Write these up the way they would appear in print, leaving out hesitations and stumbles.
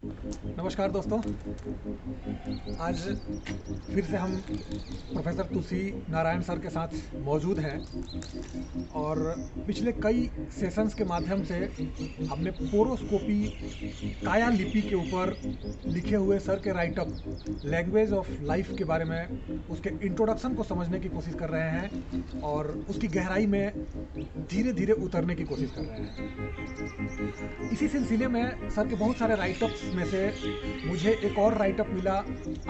नमस्कार दोस्तों। आज फिर से हम प्रोफेसर तुलसी नारायण सर के साथ मौजूद हैं और पिछले कई सेशंस के माध्यम से हमने पोरोस्कोपी काया लिपि के ऊपर लिखे हुए सर के राइटअप लैंग्वेज ऑफ लाइफ के बारे में उसके इंट्रोडक्शन को समझने की कोशिश कर रहे हैं और उसकी गहराई में धीरे धीरे उतरने की कोशिश कर रहे हैं। इसी सिलसिले में सर के बहुत सारे राइटअप्स में से मुझे एक और राइटअप मिला,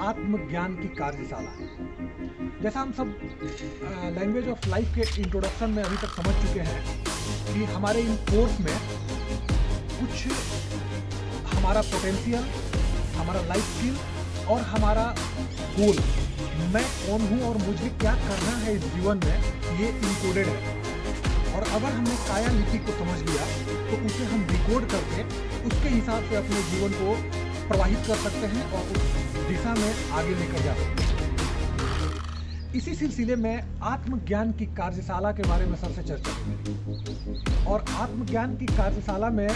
आत्मज्ञान की कार्यशाला। जैसा हम सब लैंग्वेज ऑफ लाइफ के इंट्रोडक्शन में अभी तक समझ चुके हैं कि हमारे इन कोर्स में कुछ हमारा पोटेंशियल, हमारा लाइफ स्किल और हमारा गोल, मैं कौन हूँ और मुझे क्या करना है इस जीवन में, ये इंक्लूडेड है। और अगर हमने काया लिपि को समझ लिया तो उसे हम डिकोड करके उसके हिसाब से अपने जीवन को प्रवाहित कर सकते हैं और उस दिशा में आगे लेकर जा सकते हैं। इसी सिलसिले में आत्मज्ञान की कार्यशाला के बारे में सर से चर्चा की और आत्मज्ञान की कार्यशाला में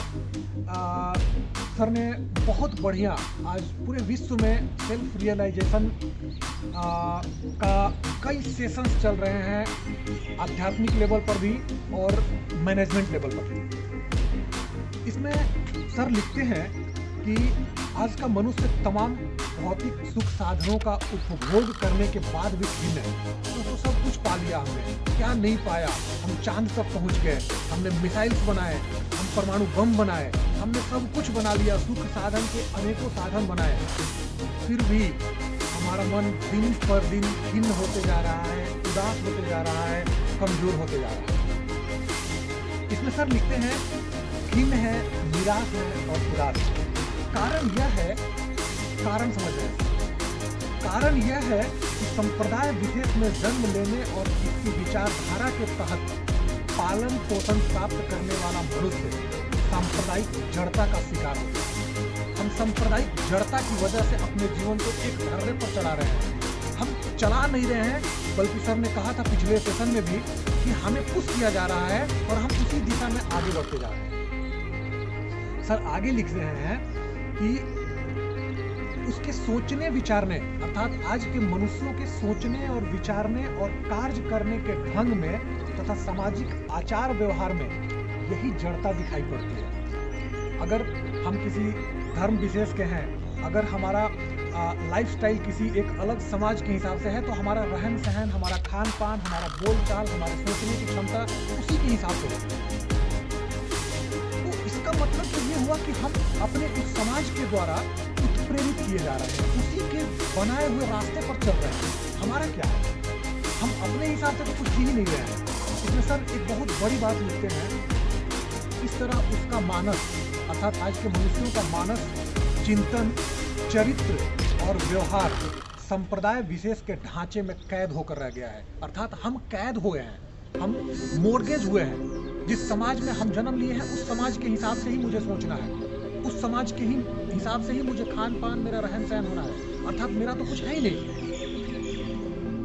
सर ने बहुत बढ़िया, आज पूरे विश्व में सेल्फ रियलाइजेशन का कई सेशंस चल रहे हैं, आध्यात्मिक लेवल पर भी और मैनेजमेंट लेवल पर भी। इसमें सर लिखते हैं कि आज का मनुष्य तमाम भौतिक सुख साधनों का उपभोग करने के बाद भी खिन्न है। तो सब कुछ पा लिया हमने, क्या नहीं पाया। हम चांद तक पहुंच गए, हमने मिसाइल्स बनाए, हम परमाणु बम बनाए, हमने सब कुछ बना लिया, सुख साधन के अनेकों साधन बनाए, फिर भी हमारा मन दिन पर दिन खिन्न होते जा रहा है, उदास होते जा रहा है, कमजोर होते जा रहा है। इसमें सर लिखते हैं, खिन्न है, निराश है और उदास है। कारण यह है, कारण समझ रहे हैं, कारण यह है कि संप्रदाय विशेष में जन्म लेने और इसकी विचारधारा के तहत पालन पोषण प्राप्त करने वाला मनुष्य सांप्रदायिक जड़ता का शिकार होता है। हम सांप्रदायिक जड़ता की वजह से अपने जीवन को एक धर्रे पर चला रहे हैं। हम चला नहीं रहे हैं, बल्कि सर ने कहा था पिछले सेशन में भी कि हमें पुश किया जा रहा है और हम उसी दिशा में आगे बढ़ते जा रहे हैं। सर आगे लिख रहे हैं कि उसके सोचने विचारने, अर्थात आज के मनुष्यों के सोचने और विचारने और कार्य करने के ढंग में तथा सामाजिक आचार व्यवहार में यही जड़ता दिखाई पड़ती है। अगर हम किसी धर्म विशेष के हैं, अगर हमारा लाइफस्टाइल किसी एक अलग समाज के हिसाब से है, तो हमारा रहन सहन, हमारा खान पान, हमारा बोलचाल, हमारे सोचने की क्षमता उसी के हिसाब से होती है। तो इसका मतलब तो ये हुआ कि हम अपने उस समाज के द्वारा उत्प्रेरित किए जा रहे हैं, उसी के बनाए हुए रास्ते पर चल रहे हैं। हमारा क्या है, हम अपने हिसाब से तो कुछ ही नहीं रहे हैं। इसमें सर एक बहुत बड़ी बात लिखते हैं, इस तरह उसका मानस, अर्थात आज के मनुष्यों का मानस, चिंतन, चरित्र और व्यवहार संप्रदाय विशेष के ढांचे में कैद होकर रह गया है। अर्थात हम कैद हुए हैं, हम मोर्गेज हुए हैं। जिस समाज में हम जन्म लिए हैं उस समाज के हिसाब से ही मुझे सोचना है, उस समाज के ही हिसाब से ही मुझे खान पान, मेरा रहन सहन होना है, अर्थात मेरा तो कुछ है ही नहीं।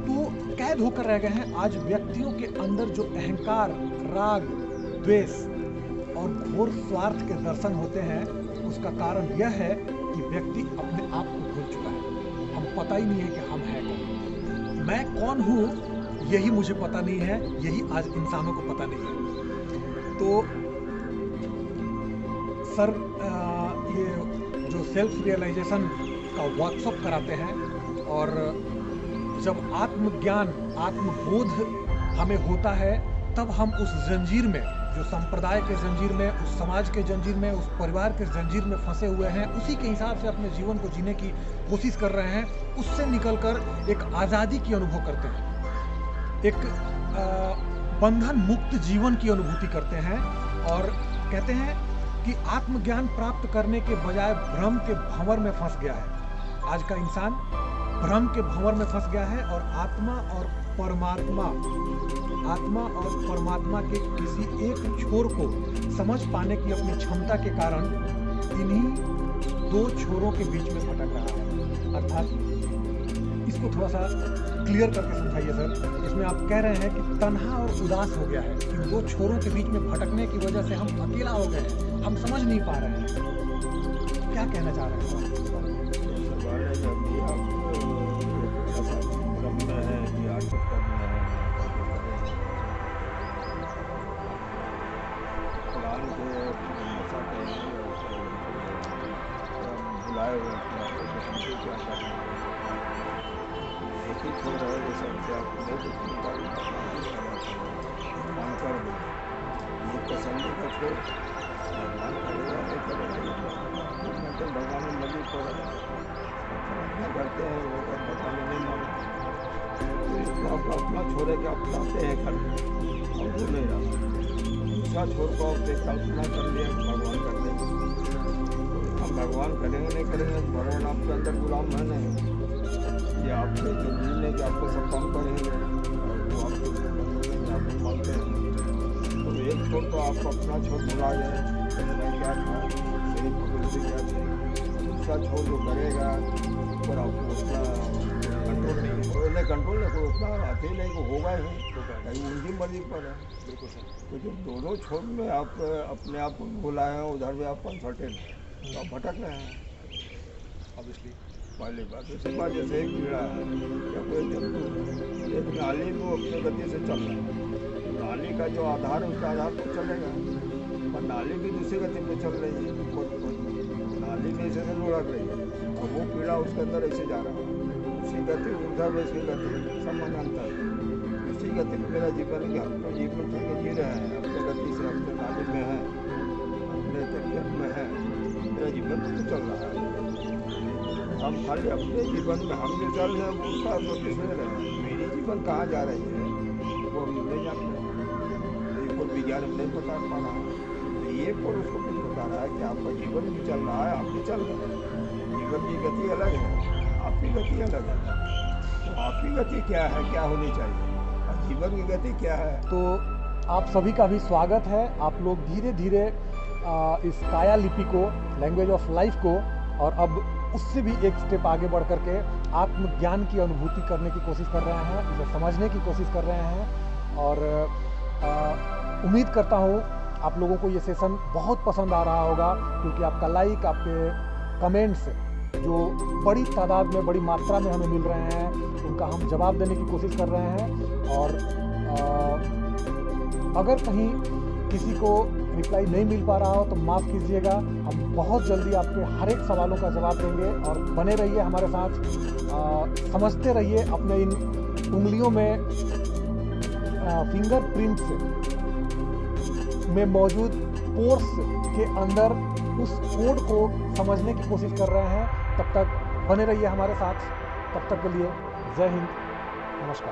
तो कैद होकर रह गए हैं। आज व्यक्तियों के अंदर जो अहंकार, राग, द्वेष और घोर स्वार्थ के दर्शन होते हैं, उसका कारण यह है कि व्यक्ति अपने आप को भूल चुका है। हम पता ही नहीं है कि हम हैं कौन, मैं कौन हूँ यही मुझे पता नहीं है, यही आज इंसानों को पता नहीं है। तो सर ये जो सेल्फ रियलाइजेशन का वर्कशॉप कराते हैं और जब आत्मज्ञान, आत्मबोध हमें होता है, तब हम उस जंजीर में, जो संप्रदाय के जंजीर में, उस समाज के जंजीर में, उस परिवार के जंजीर में फंसे हुए हैं, उसी के हिसाब से अपने जीवन को जीने की कोशिश कर रहे हैं, उससे निकलकर एक आज़ादी की अनुभव करते हैं, एक बंधन मुक्त जीवन की अनुभूति करते हैं और कहते हैं कि आत्मज्ञान प्राप्त करने के बजाय भ्रम के भंवर में फंस गया है। आज का इंसान भ्रम के भंवर में फंस गया है और आत्मा और परमात्मा के किसी एक छोर को समझ पाने की अपनी क्षमता के कारण इन्हीं दो छोरों के बीच में भटक रहा है। अर्थात इसको थोड़ा सा क्लियर करके समझाइए सर। इसमें आप कह रहे हैं कि तन्हा और उदास हो गया है, इन दो छोरों के बीच में भटकने की वजह से हम अकेला हो गए हैं, हम समझ नहीं पा रहे हैं। क्या कहना चाह रहे हैं सर? सवाल है जब भी आप ऐसा क्रम में है कि आर्टिस्ट करना है प्लान के नशा के बुलाए हुए अपने क्या करना एक ही छोड़ है जैसे हमसे आप नहीं मान कर दो ये तसल्ली का छोड़ भगवान करेगा नहीं करेगा तो भगवान में लगी पड़ा करते हैं वो भगवान नहीं मानते आप अपना छोड़े के आप चाहते हैं कर और वो नहीं रहा दूसरा छोड़ को आपने कल्पना कर लिया भगवान कर देंगे हम भगवान करेंगे नहीं करेंगे भगवान आपके अंदर गुलाम है नहीं ये आपके जो मिलने के आपको सब काम करेंगे और वो आपको आपको मानते हैं तो एक छोड़ तो आप अपना छोड़ भुला गए मैं क्या था मेरी प्रकृति क्या थी दूसरा छोड़ जो करेगा और आपको उतना कंट्रोल नहीं कोई कंट्रोल नहीं कोई उतना आते ही नहीं को होगा ही कहीं उनकी मर्जी पर है। बिल्कुल सर। तो जो दोनों छोड़ में आप अपने आप को भुलाए हैं उधर भी आप कंसल्टेंट हैं तो आप भटक रहे हैं ऑब्वियसली पहली बात दूसरी बात जैसे एक कीड़ा है या कोई जंतु एक नाली में अपने गति से चल रहा है नाली का जो आधार है उसका आधार तो चलेगा पर नाली भी दूसरी गति पे चल रही है नाली भी ऐसे लुढ़क रही है और वो कीड़ा उसके अंदर ऐसे जा रहा है उसी गति उधर उसकी गति समानांतर उसी गति में मेरा जीवन है कि हम तो जीवन जी रहे हैं अपने गति से अपने नाली में है अपने तरीके में है मेरा जीवन तो चल रहा है हम खाली अपने जीवन में हम जो चल रहे हैं उसका नोटिस नहीं रहे हैं मेरी जीवन कहाँ जा रही है वो हम नहीं जानते ये कोई विज्ञान में नहीं बता पा रहा है ये पर उसको कुछ बता रहा है कि आपका जीवन भी चल रहा है आप भी चल रहे हैं जीवन की गति अलग है आपकी गति अलग है तो आपकी गति क्या है क्या होनी चाहिए और जीवन की गति क्या है। तो आप सभी का भी स्वागत है। आप लोग धीरे धीरे इस काया लिपि को लैंग्वेज ऑफ लाइफ को और अब उससे भी एक स्टेप आगे बढ़ करके आत्मज्ञान की अनुभूति करने की कोशिश कर रहे हैं, इसे समझने की कोशिश कर रहे हैं और उम्मीद करता हूँ आप लोगों को ये सेशन बहुत पसंद आ रहा होगा क्योंकि आपका लाइक आपके कमेंट्स जो बड़ी तादाद में बड़ी मात्रा में हमें मिल रहे हैं उनका हम जवाब देने की कोशिश कर रहे हैं और अगर कहीं किसी को रिप्लाई नहीं मिल पा रहा हो तो माफ़ कीजिएगा। हम बहुत जल्दी आपके हर एक सवालों का जवाब देंगे और बने रहिए हमारे साथ। समझते रहिए अपने इन उंगलियों में फिंगरप्रिंट्स में मौजूद पोर्स के अंदर उस कोड को समझने की कोशिश कर रहे हैं। तब तक बने रहिए हमारे साथ। तब तक के लिए जय हिंद, नमस्कार।